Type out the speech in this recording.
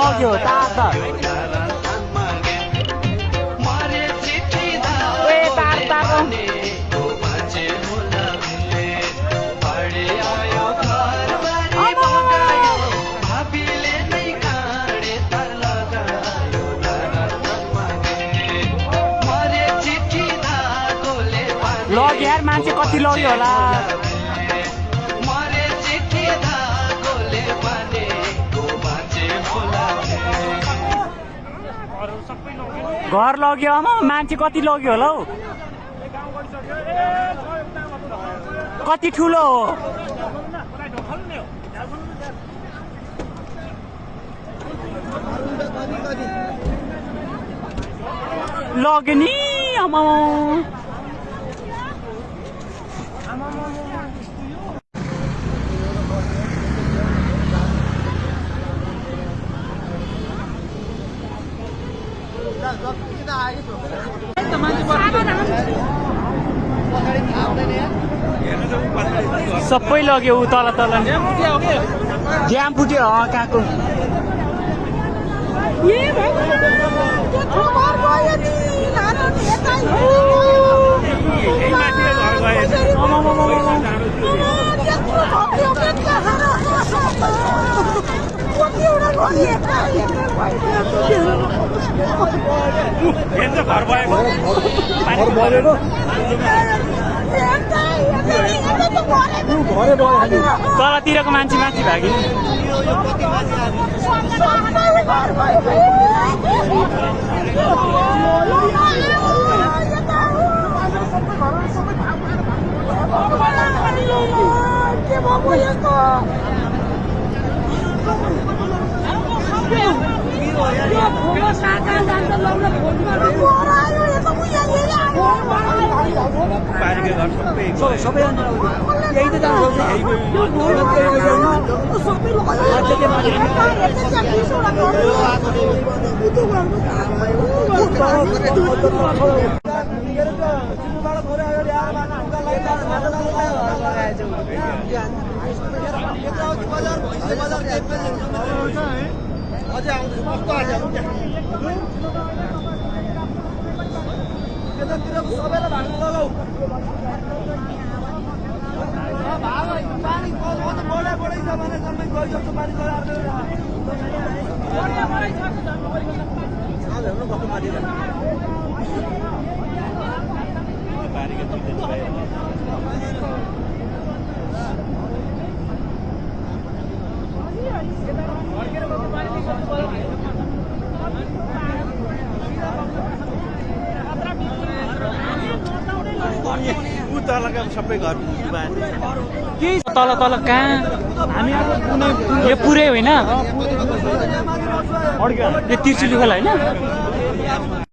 लग्यो तार लग्यो यार मान्छे कति लग्यो होला घर लग्यो आमा मान्छे कति लग्यो होला हौ कति ठुलो हो लग्यो नि आमा सबै लग्यो उ तल तल ज्याम फुट्यो कहाँको तलतिरको मान्छे माथि भाग्यो सबै घर के तल तल कहाँ हामी यो पुरै होइन यो तिर्सिली खोला होइन